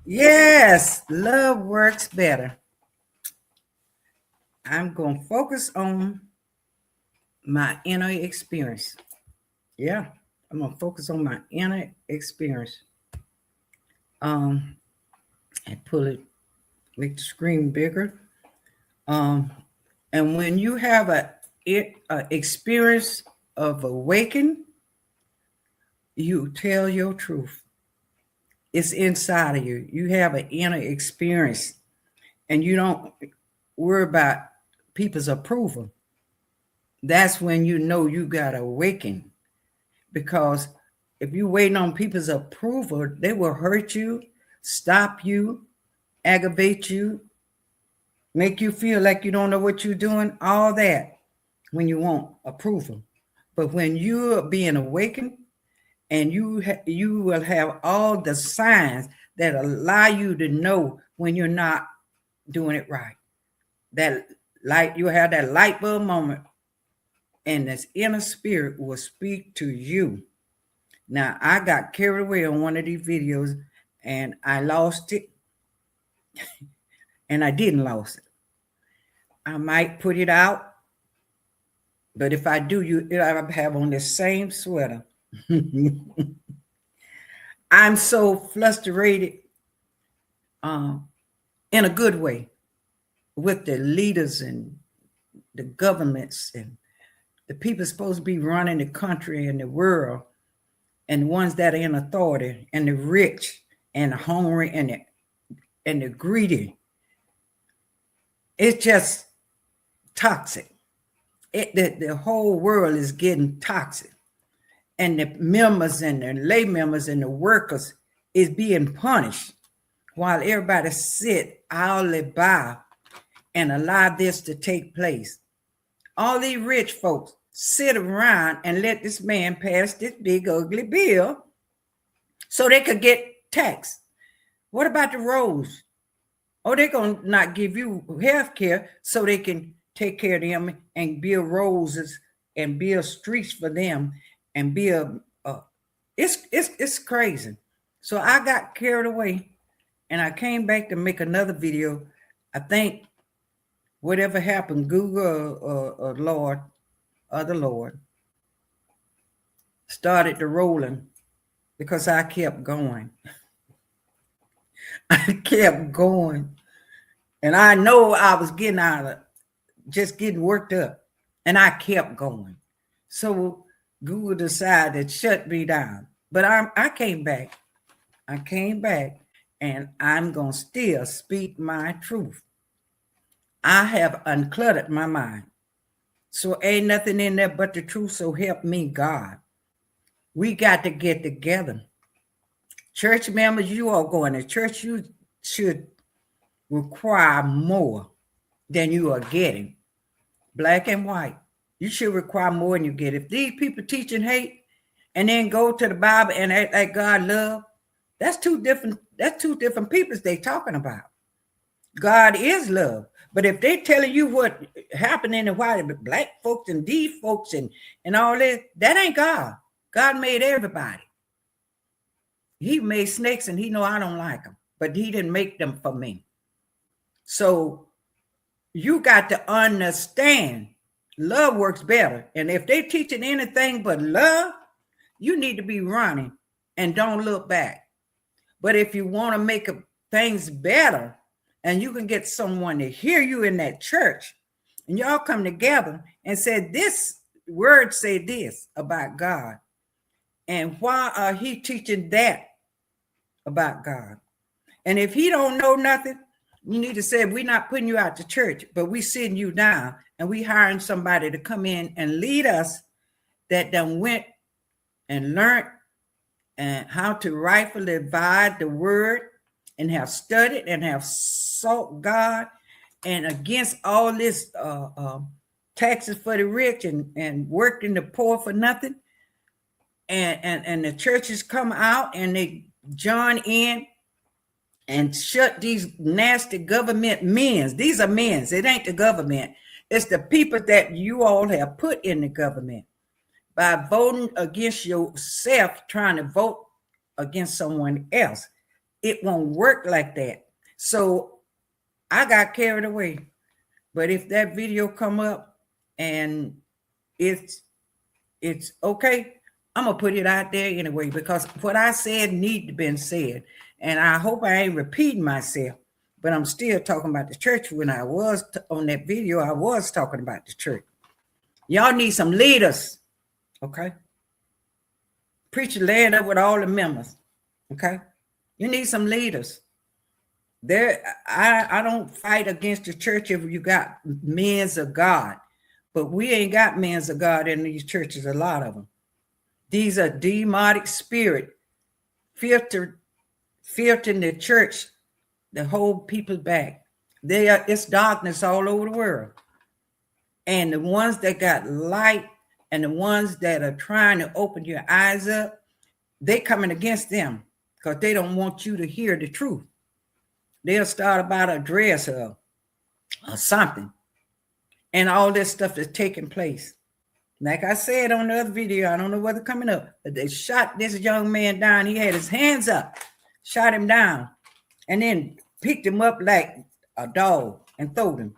Yes, love works better. I'm going to focus on my inner experience. Yeah, I'm going to focus on my inner experience. Um, and pull it, make the screen bigger. Um, and when you have a experience of awakening, you tell your truth. It's inside of you. You have an inner experience, and you don't worry about people's approval. That's when you know you got awakened. Because if you waiting on people's approval, they will hurt you, stop you, aggravate you, make you feel like you don't know what you're doing, all that when you want approval. But when you're being awakened and you will have all the signs that allow you to know when you're not doing it right. That light, you have that light bulb moment, and this inner spirit will speak to you. Now, I got carried away on one of these videos and I lost it, and I didn't lose it. I might put it out, but if I do, I have on the same sweater. I'm so frustrated in a good way with the leaders and the governments and the people supposed to be running the country and the world, and the ones that are in authority, and the rich and the hungry and the greedy. It's just toxic. The whole world is getting toxic, and the members and the lay members and the workers is being punished while everybody sit idly by and allow this to take place. All these rich folks sit around and let this man pass this big ugly bill so they could get taxed. What about the roads? Oh, they're going to not give you health care so they can take care of them and build roads and build streets for them and build. It's crazy. So I got carried away and I came back to make another video. I think whatever happened, Google or Lord or the Lord started to rolling because I kept going. I kept going. And I know I was getting out of just getting worked up. And I kept going. So Google decided to shut me down. But I came back. I came back and I'm going to still speak my truth. I have uncluttered my mind. So ain't nothing in there but the truth. So help me, God. We got to get together. Church members, you all going to church, you should require more than you are getting. Black and white. You should require more than you get. If these people teaching hate and then go to the Bible and act like God love, that's two different peoples they talking about. God is love. But if they telling you what happened in the white, black folks and these folks and all this, that ain't God. God made everybody. He made snakes and he know I don't like them, but he didn't make them for me. So you got to understand love works better. And if they teaching anything but love, you need to be running and don't look back. But if you want to make things better and you can get someone to hear you in that church and y'all come together and say, this word say this about God. And why are he teaching that about God? And if he don't know nothing, you need to say, we're not putting you out to church, but we sitting you down and we hiring somebody to come in and lead us that done went and learned and how to rightfully divide the word and have studied and have sought God and against all this taxes for the rich and working the poor for nothing. And the churches come out and they join in and shut these nasty government men. These are men. It ain't the government. It's the people that you all have put in the government by voting against yourself, trying to vote against someone else. it won't work like that. So I got carried away. But if that video come up and it's okay, I'm gonna put it out there anyway, because what I said need to be said. And I hope I ain't repeating myself, but I'm still talking about the church. When I was on that video, I was talking about the church. Y'all need some leaders, okay? Preacher laying up with all the members, okay? You need some leaders. I don't fight against the church if you got men of God, but we ain't got men of God in these churches, a lot of them. These are demonic spirit filtering the church, the whole people back. It's darkness all over the world. And the ones that got light and the ones that are trying to open your eyes up, they coming against them because they don't want you to hear the truth. They'll start about a dress or something. And all this stuff is taking place. Like I said on the other video, I don't know whether coming up, but they shot this young man down. He had his hands up, shot him down, and then picked him up like a dog and threw him.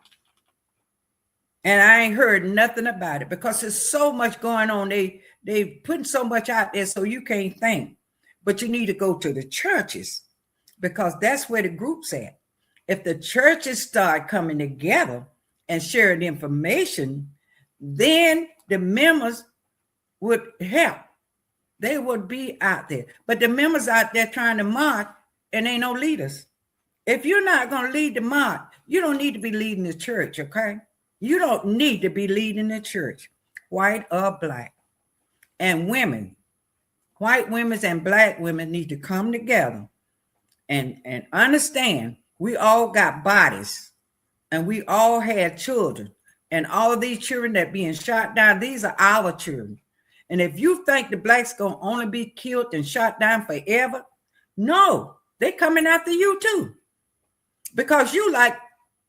And I ain't heard nothing about it because there's so much going on. They putting so much out there so you can't think. But you need to go to the churches because that's where the group's at. If the churches start coming together and sharing information, then the members would help. They would be out there. But the members out there trying to march and ain't no leaders. If you're not going to lead the march, you don't need to be leading the church, okay? You don't need to be leading the church, white or black. And women, white women and black women need to come together and understand we all got bodies and we all had children. And all of these children that being shot down, these are our children. And if you think the blacks going to only be killed and shot down forever, no, they coming after you too. Because you like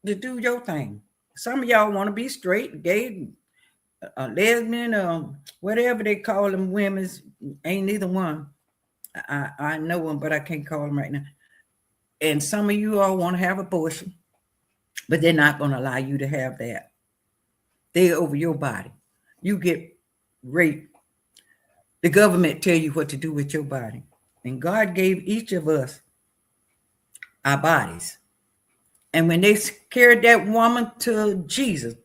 to do your thing. Some of y'all want to be straight, gay, lesbian, whatever they call them women's, ain't neither one. I know them, but I can't call them right now. And some of you all want to have abortion, but they're not going to allow you to have that. They're over your body. You get raped. The government tell you what to do with your body. And God gave each of us our bodies. And when they carried that woman to Jesus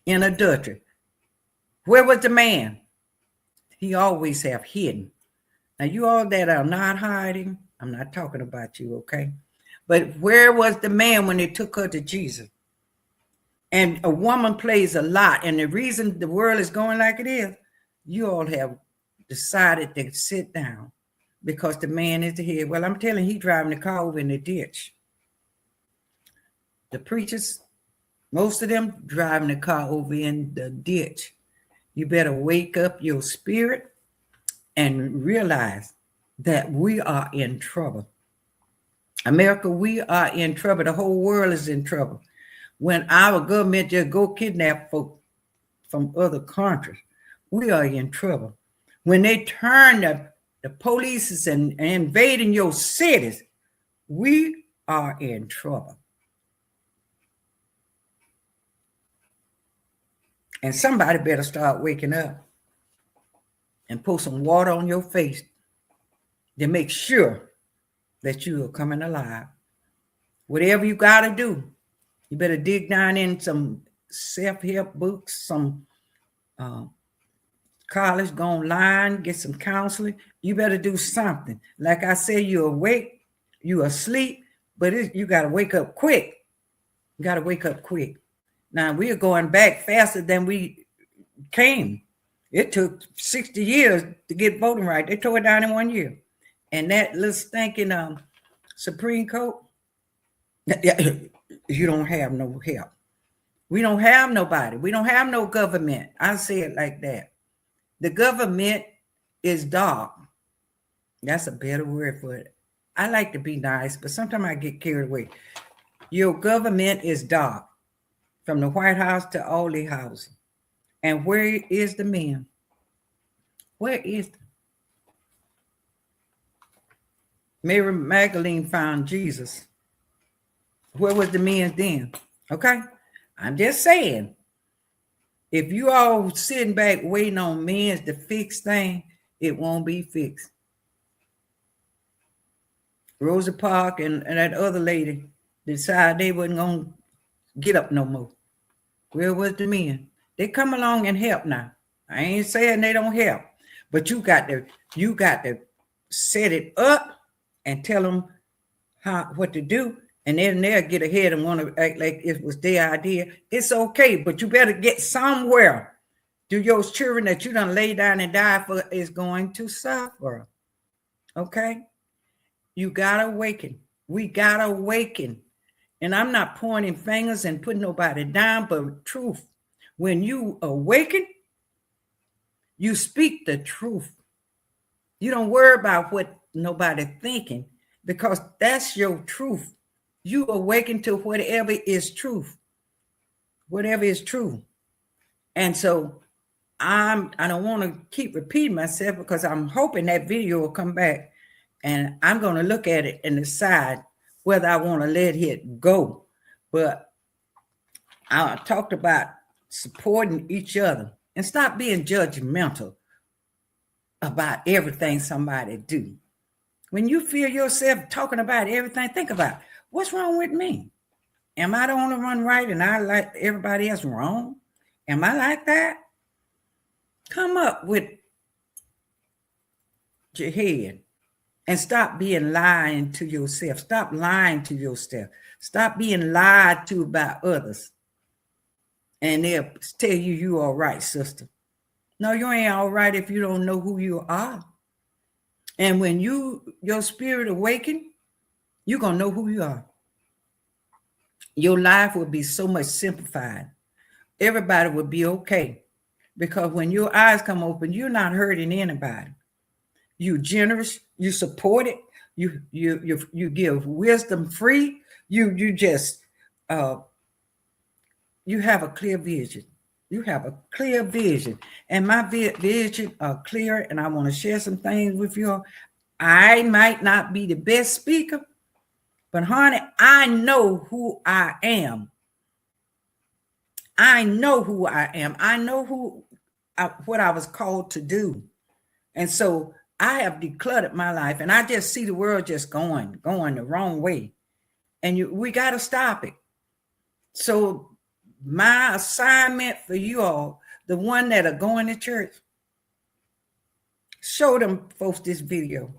in adultery, where was the man? He always have hidden. Now, you all that are not hiding, I'm not talking about you, okay? But where was the man when they took her to Jesus? And a woman plays a lot. And the reason the world is going like it is, you all have decided to sit down because the man is the head. Well, I'm telling you, he driving the car over in the ditch. The preachers, most of them driving the car over in the ditch. You better wake up your spirit and realize that we are in trouble. America, we are in trouble. The whole world is in trouble. When our government just go kidnap folk from other countries, we are in trouble. When they turn the police and invading your cities, we are in trouble. And somebody better start waking up and pour some water on your face to make sure that you are coming alive. Whatever you got to do, you better dig down in some self-help books, some college, go online, get some counseling. You better do something. Like I said, you're awake, you're asleep, but you got to wake up quick. You got to wake up quick. Now, we are going back faster than we came. It took 60 years to get voting right. They tore it down in 1 year. And that little stinking Supreme Court, you don't have no help. We don't have nobody. We don't have no government. I say it like that. The government is dark. That's a better word for it. I like to be nice, but sometimes I get carried away. Your government is dark. From the White House to all the houses. And where is the man? Where is Mary Magdalene found Jesus. Where was the men then? Okay. I'm just saying, if you all sitting back waiting on men to fix things, it won't be fixed. Rosa Parks and that other lady decided they wasn't going to get up no more. Where was the men? They come along and help now. I ain't saying they don't help, but you got to set it up and tell them what to do, and then they'll get ahead and want to act like it was their idea. It's okay, but you better get somewhere. Do your children that you done lay down and die for is going to suffer. Okay? You gotta awaken. We gotta awaken. And I'm not pointing fingers and putting nobody down, but truth. When you awaken, you speak the truth. You don't worry about what nobody thinking, because that's your truth. You awaken to whatever is truth. Whatever is true. And so I don't want to keep repeating myself, because I'm hoping that video will come back and I'm going to look at it and decide whether I want to let it go. But I talked about supporting each other and stop being judgmental about everything somebody do. When you feel yourself talking about everything, think about, what's wrong with me? Am I the only one right and I like everybody else wrong? Am I like that? Come up with your head and stop being lying to yourself. Stop lying to yourself. Stop being lied to by others. And they'll tell you all right, sister. No, you ain't all right if you don't know who you are. And when your spirit awaken, you're going to know who you are. Your life will be so much simplified. Everybody will be okay. Because when your eyes come open, you're not hurting anybody. You're generous. You support it. You give wisdom free. You just you have a clear vision. You have a clear vision, and my vision are clear. And I want to share some things with you. I might not be the best speaker, but honey, I know who I am. I know who I am. I know what I was called to do. And so I have decluttered my life, and I just see the world just going the wrong way. And we got to stop it. So my assignment for you all, the one that are going to church, show them folks this video.